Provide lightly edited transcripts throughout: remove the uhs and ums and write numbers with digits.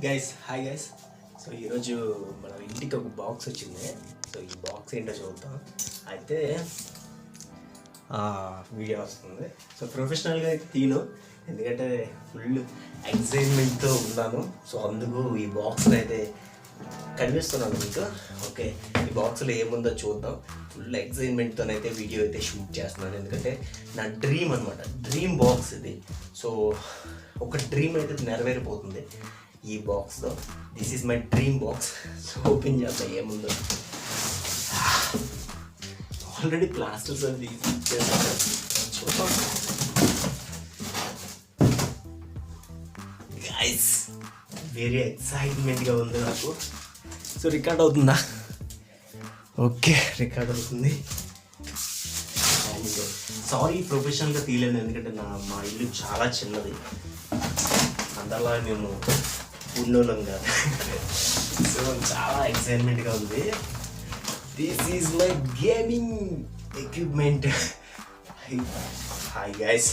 Guys hi guys. So ఈరోజు మన ఇంటికి ఒక బాక్స్ వచ్చింది. సో ఈ బాక్స్ ఏంటో చూద్దాం. అయితే వీడియో వస్తుంది. సో ప్రొఫెషనల్గా అయితే తీను, ఎందుకంటే ఫుల్ ఎక్సైట్మెంట్తో ఉన్నాను. సో అందుకు ఈ బాక్స్ని అయితే కనిపిస్తున్నాను మీకు. ఓకే, ఈ బాక్స్లో ఏముందో చూద్దాం. ఫుల్ ఎక్సైట్మెంట్తో అయితే వీడియో అయితే షూట్ చేస్తున్నాను, ఎందుకంటే నా డ్రీమ్ అనమాట, డ్రీమ్ బాక్స్ ఇది. సో ఒక డ్రీమ్ అయితే నెరవేరిపోతుంది ఈ బాక్స్లో. This is my dream box. So open చేద్దాం ఏముందో. ఆల్రెడీ ప్లాస్టర్స్ అది చూద్దాం. గైస్ వెరీ ఎక్సైట్మెంట్గా ఉంది నాకు. సో రికార్డ్ అవుతుందా? ఓకే, రికార్డ్ అవుతుంది. అండ్ సారీ ప్రొఫెషనల్గా తీయలేను, ఎందుకంటే మా ఇల్లు చాలా చిన్నది, అందరిలా మేము ఉండోళ్ళం కాదు. సో చాలా ఎక్సైట్మెంట్గా ఉంది. This is my gaming equipment. Hi guys,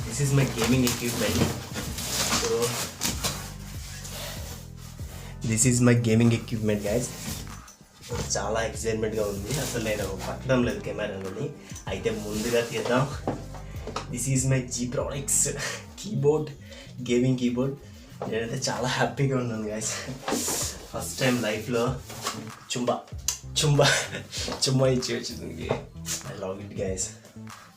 this is my gaming equipment. So this is my gaming equipment guys. చాలా ఎక్సైట్మెంట్గా ఉంది. అసలు నేను పట్టడం లేదు కెమెరాలోని. అయితే ముందుగా తీద్దాం. దిస్ ఈజ్ మై జీ ప్రోడక్ట్స్ కీబోర్డ్, గేమింగ్ కీబోర్డ్. నేనైతే చాలా హ్యాపీగా ఉన్నాను గైస్. ఫస్ట్ టైం లైఫ్లో చుంబా ఇచ్చి వచ్చింది. I love it guys.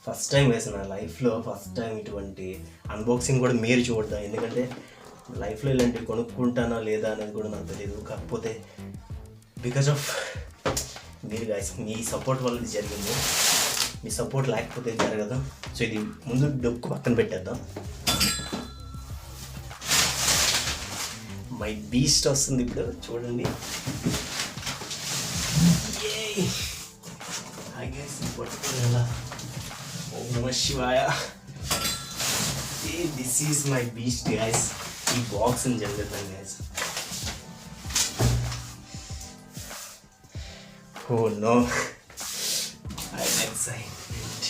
First time guys, నా లైఫ్లో ఫస్ట్ టైం ఇటువంటి అన్బాక్సింగ్ కూడా మీరు చూడదాం, ఎందుకంటే లైఫ్లో ఇలాంటివి కొనుక్కుంటానా లేదా అనేది కూడా నాకు తెలియదు. కాకపోతే బికాజ్ ఆఫ్ మీరు గైస్, మీ సపోర్ట్ వల్ల ఇది జరిగింది. మీ సపోర్ట్ లేకపోతే జరగదు. సో ఇది ముందు డొక్కు పక్కన పెట్టేద్దాం. మై బీస్ట్ వస్తుంది ఇప్పుడు, చూడండి. హాయ్ గైస్, పట్టుకోవాలా? ఓం నమః శివాయ. This is my beast guys. ఈ బాక్స్ని జరుగుతాం guys. Oh no, I'm excited.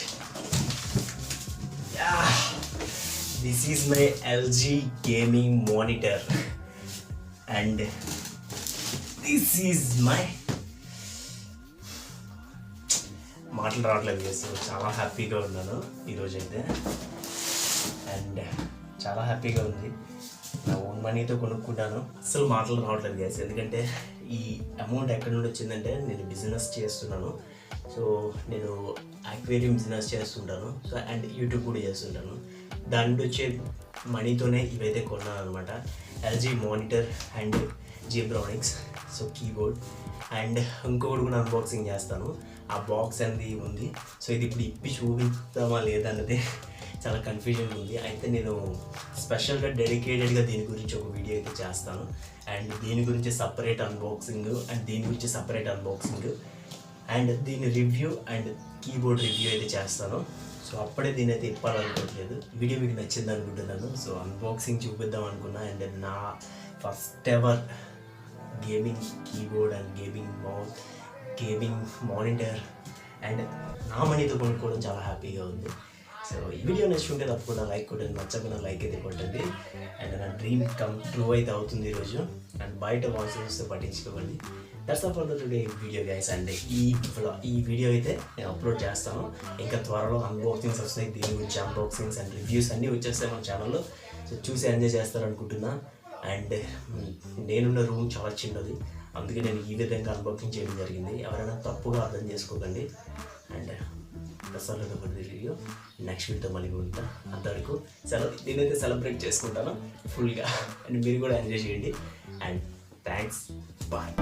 Yeah, this is my LG gaming monitor and this is my మాటలు రావట్లేదు గైస్. చాలా హ్యాపీగా ఉన్నాను ఈరోజైతే, అండ్ చాలా హ్యాపీగా ఉంది. నా ఓన్ మనీతో కొనుక్కుంటాను. అసలు మాటలు రావట్లేదు గైస్, ఎందుకంటే ఈ అమౌంట్ ఎక్కడి నుండి వచ్చిందంటే నేను బిజినెస్ చేస్తున్నాను. సో నేను అక్వేరియం బిజినెస్ చేస్తుంటాను. సో అండ్ యూట్యూబ్ కూడా చేస్తుంటాను. దాని నుండి వచ్చే మనీతోనే ఇవైతే కొన్నాను అనమాట. LG monitor and Zebronics, so keyboard, and ఇంకొకటి కూడా అన్బాక్సింగ్ చేస్తాను. ఆ బాక్స్ అనేది ఉంది. సో ఇది ఇప్పుడు ఇప్పి చూపిద్దామా లేదా అన్నది చాలా కన్ఫ్యూజన్ ఉంది. అయితే నేను స్పెషల్గా డెడికేటెడ్గా దీని గురించి ఒక వీడియో అయితే చేస్తాను. అండ్ దీని గురించి సపరేట్ అన్బాక్సింగ్, అండ్ దీని గురించి సపరేట్ అన్బాక్సింగ్, అండ్ దీని రివ్యూ అండ్ కీబోర్డ్ రివ్యూ అయితే చేస్తాను. సో అప్పుడే దీని అయితే ఇప్పాలనుకోవట్లేదు. వీడియో మీకు నచ్చింది అనుకుంటున్నాను. సో అన్బాక్సింగ్ చూపిద్దాం అనుకున్నా. అండ్ నా first ever gaming keyboard and gaming monitor and నా మనీతో కొనుక్కోవడం చాలా హ్యాపీగా ఉంది. సో ఈ వీడియో నచ్చుకుంటే తప్పకుండా లైక్ కొట్టండి, నచ్చకుండా లైక్ అయితే కొట్టండి. అండ్ నా డ్రీమ్ కమ్ ట్రూ అయితే అవుతుంది ఈరోజు. అండ్ బయట వాయిస్ వస్తే పట్టించుకోకండి. That's all for the today video guys. And ఈ వీడియో అయితే నేను అప్లోడ్ చేస్తాను. ఇంకా త్వరలో అన్బాక్సింగ్స్ వస్తాయి, దీని గురించి అన్బాక్సింగ్స్ అండ్ రివ్యూస్ అన్నీ వచ్చేస్తాయి మన ఛానల్లో. సో చూసి ఎంజాయ్ చేస్తారనుకుంటున్నా. అండ్ నేనున్న రూమ్ చాలా చిన్నది, అందుకే నేను ఈ విధంగా అన్బాక్సింగ్ చేయడం జరిగింది. ఎవరైనా తప్పుగా అర్థం చేసుకోకండి. అండ్ దసరా వీడియో నెక్స్ట్ వీడియోతో మళ్ళీ ఉంటా. అంతవరకు నేనైతే సెలబ్రేట్ చేసుకుంటాను ఫుల్గా. అండ్ మీరు కూడా ఎంజాయ్ చేయండి. And thanks, bye.